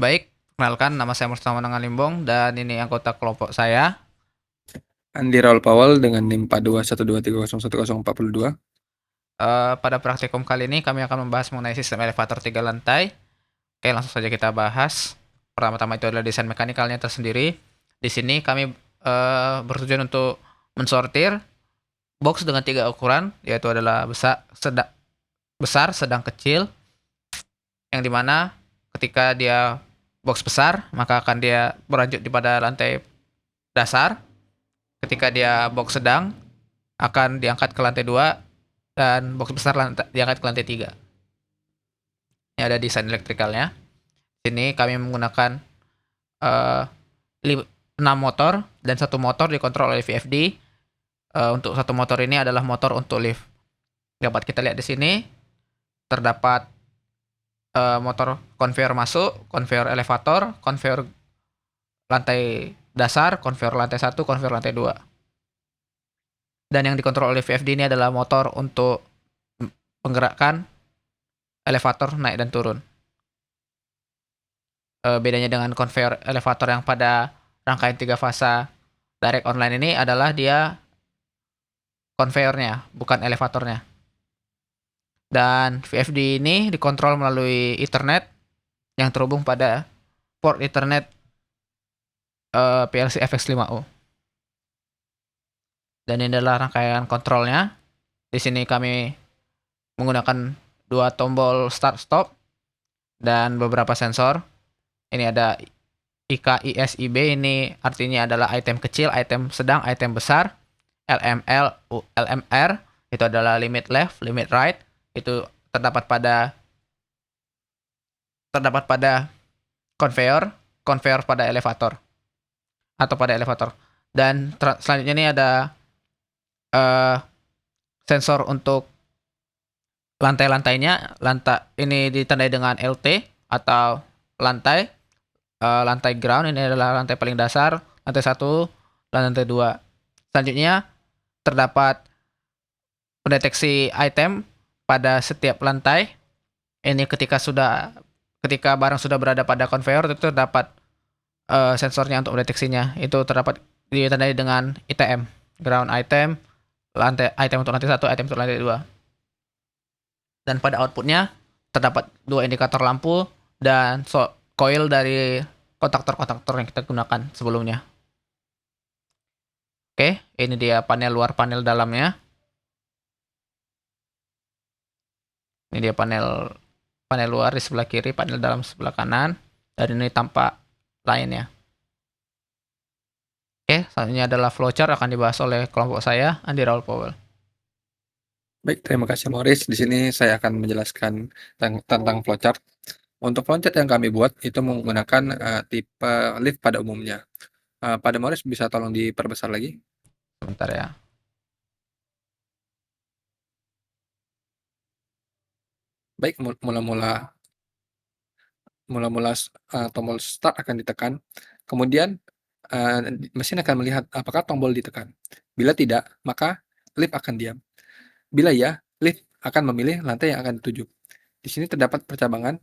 Baik, perkenalkan nama saya Murtama Limbong dan ini anggota kelompok saya. Andi Raul Powell dengan NIM 4212301042. Pada praktikum kali ini kami akan membahas mengenai sistem elevator 3 lantai. Oke, langsung saja kita bahas. Pertama-tama itu adalah desain mekanikalnya tersendiri. Di sini kami bertujuan untuk mensortir box dengan 3 ukuran, yaitu adalah besar, sedang, kecil, yang dimana ketika dia box besar, maka akan dia berlanjut di pada lantai dasar. Ketika dia box sedang, akan diangkat ke lantai 2 dan box besar diangkat ke lantai 3. Ini ada desain elektrikalnya. Sini kami menggunakan uh, 6 motor dan satu motor dikontrol oleh VFD. Untuk satu motor ini adalah motor untuk lift. Dapat kita lihat di sini terdapat motor konveyor masuk, konveyor elevator, konveyor lantai dasar, konveyor lantai 1, konveyor lantai 2. Dan yang dikontrol oleh VFD ini adalah motor untuk penggerakkan elevator naik dan turun. Bedanya dengan konveyor elevator yang pada rangkaian 3 fasa direct online ini adalah dia konveyornya, bukan elevatornya. Dan VFD ini dikontrol melalui Ethernet yang terhubung pada port Ethernet PLC FX5U. Dan ini adalah rangkaian kontrolnya. Di sini kami menggunakan 2 tombol start stop dan beberapa sensor. Ini ada IKISIB, ini artinya adalah item kecil, item sedang, item besar. LML, LMR itu adalah limit left, limit right. Itu terdapat pada konveyor, konveyor pada elevator atau pada elevator. Dan selanjutnya ini ada uh, sensor untuk lantai-lantainya. Lantai ini ditandai dengan LT atau lantai. Lantai ground ini adalah lantai paling dasar, lantai 1 dan lantai 2. Selanjutnya terdapat pendeteksi item pada setiap lantai. Ini ketika barang sudah berada pada konveyor itu terdapat sensornya untuk mendeteksinya. Itu terdapat ditandai dengan ITM, ground item, lantai item untuk lantai 1, item untuk lantai 2. Dan pada outputnya terdapat 2 indikator lampu dan coil dari kontaktor-kontaktor yang kita gunakan sebelumnya. Oke, ini dia panel luar, panel dalamnya. Ini dia panel panel luar di sebelah kiri, panel dalam sebelah kanan, dan ini tampak lainnya. Oke, selanjutnya adalah flowchart akan dibahas oleh kelompok saya, Andi Raul Powell. Baik, terima kasih Morris. Di sini saya akan menjelaskan tentang flowchart. Untuk flowchart yang kami buat itu menggunakan tipe lift pada umumnya. Pada Morris bisa tolong diperbesar lagi. Sebentar ya. Baik, mula-mula tombol start akan ditekan. Kemudian mesin akan melihat apakah tombol ditekan. Bila tidak, maka lift akan diam. Bila ya, lift akan memilih lantai yang akan dituju. Di sini terdapat percabangan.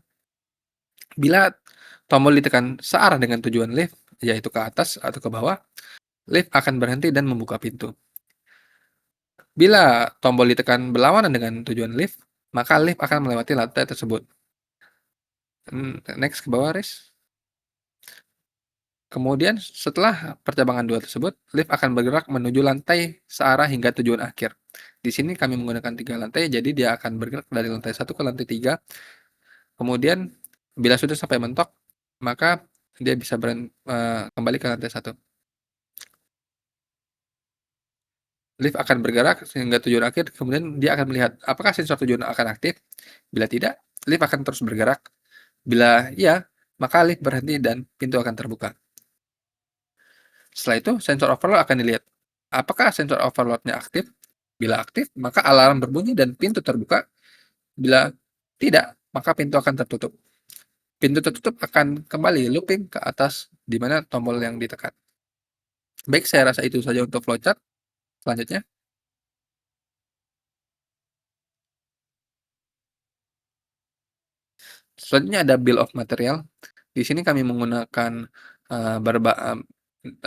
Bila tombol ditekan searah dengan tujuan lift, yaitu ke atas atau ke bawah, lift akan berhenti dan membuka pintu. Bila tombol ditekan berlawanan dengan tujuan lift, maka lift akan melewati lantai tersebut. Next ke bawah, Riz. Kemudian setelah percabangan 2 tersebut, lift akan bergerak menuju lantai searah hingga tujuan akhir. Di sini kami menggunakan 3 lantai, jadi dia akan bergerak dari lantai 1 ke lantai 3. Kemudian bila sudah sampai mentok, maka dia bisa kembali ke lantai 1. Lift akan bergerak hingga tujuan akhir, kemudian dia akan melihat apakah sensor tujuan akan aktif. Bila tidak, lift akan terus bergerak. Bila iya, maka lift berhenti dan pintu akan terbuka. Setelah itu, sensor overload akan dilihat. Apakah sensor overloadnya aktif? Bila aktif, maka alarm berbunyi dan pintu terbuka. Bila tidak, maka pintu akan tertutup. Pintu tertutup akan kembali looping ke atas di mana tombol yang ditekan. Baik, saya rasa itu saja untuk flowchart. Selanjutnya, ada bill of material. Di sini kami menggunakan,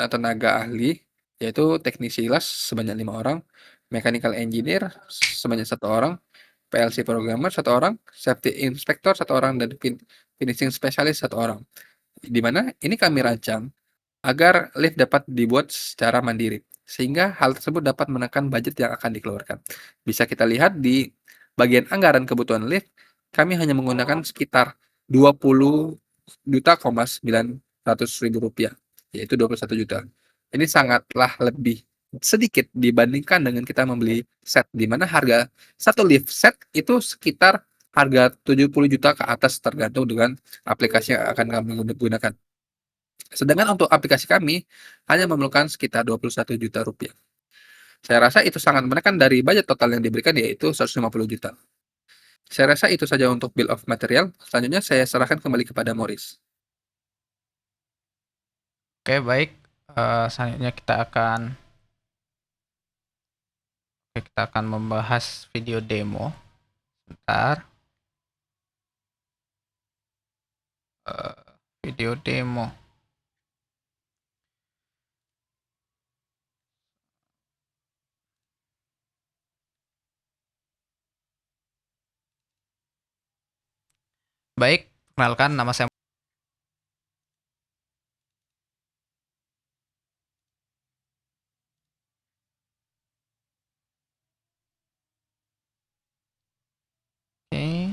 tenaga ahli, yaitu teknisi las sebanyak 5 orang, mechanical engineer sebanyak 1 orang, PLC programmer 1 orang, safety inspector 1 orang, dan finishing specialist 1 orang. Di mana ini kami rancang agar lift dapat dibuat secara mandiri, sehingga hal tersebut dapat menekan budget yang akan dikeluarkan. Bisa kita lihat di bagian anggaran kebutuhan lift, kami hanya menggunakan sekitar Rp20.900.000, yaitu 21 juta. Ini sangatlah lebih sedikit dibandingkan dengan kita membeli set, di mana harga satu lift set itu sekitar harga 70 juta ke atas tergantung dengan aplikasi yang akan kami gunakan. Sedangkan untuk aplikasi kami hanya memerlukan sekitar Rp21 juta. Saya rasa itu sangat menekan dari budget total yang diberikan, yaitu 150 juta. Saya rasa itu saja untuk bill of material. Selanjutnya saya serahkan kembali kepada Morris. Oke, baik. Selanjutnya kita akan membahas video demo. Bentar. Video demo. Baik, perkenalkan nama saya. Oke,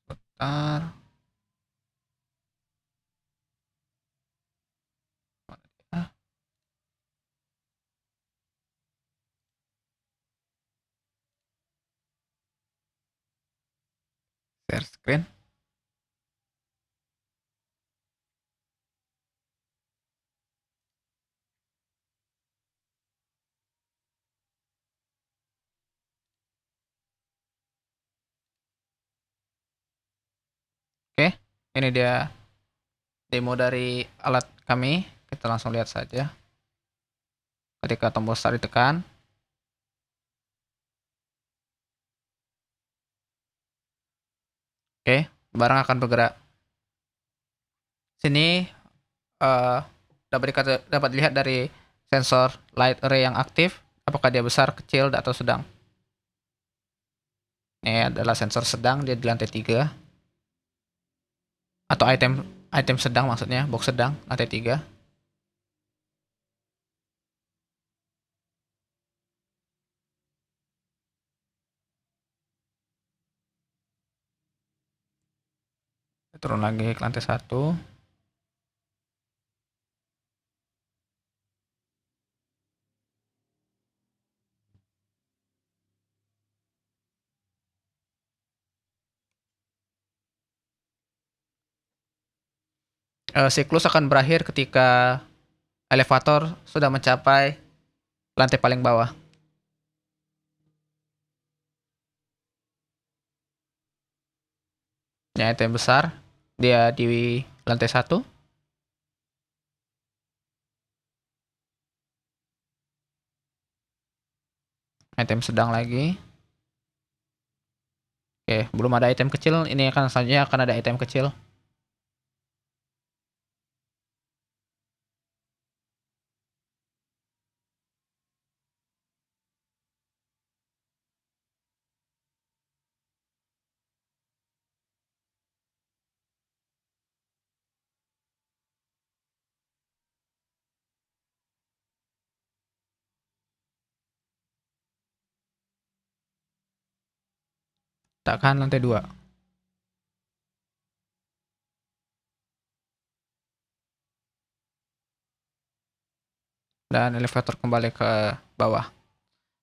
bentar. Ah, share screen. Oke, ini dia demo dari alat kami. Kita langsung lihat saja. Ketika tombol start ditekan, oke, barang akan bergerak. Sini dapat dilihat dari sensor light array yang aktif, apakah dia besar, kecil, atau sedang. Ini adalah sensor sedang, dia di lantai 3. Atau item sedang, maksudnya box sedang, lantai 3. Turun lagi ke lantai 1. Siklus akan berakhir ketika elevator sudah mencapai lantai paling bawah. Ini item besar, dia di lantai 1. Item sedang lagi. Oke, belum ada item kecil, ini akan selanjutnya akan ada item kecil. Tekan lantai 2. Dan elevator kembali ke bawah.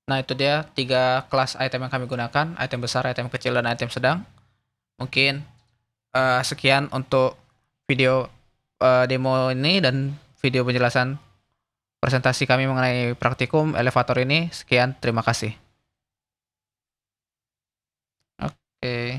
Nah, itu dia 3 kelas item yang kami gunakan, item besar, item kecil, dan item sedang. Mungkin sekian untuk video demo ini dan video penjelasan presentasi kami mengenai praktikum elevator ini. Sekian, terima kasih. Oke.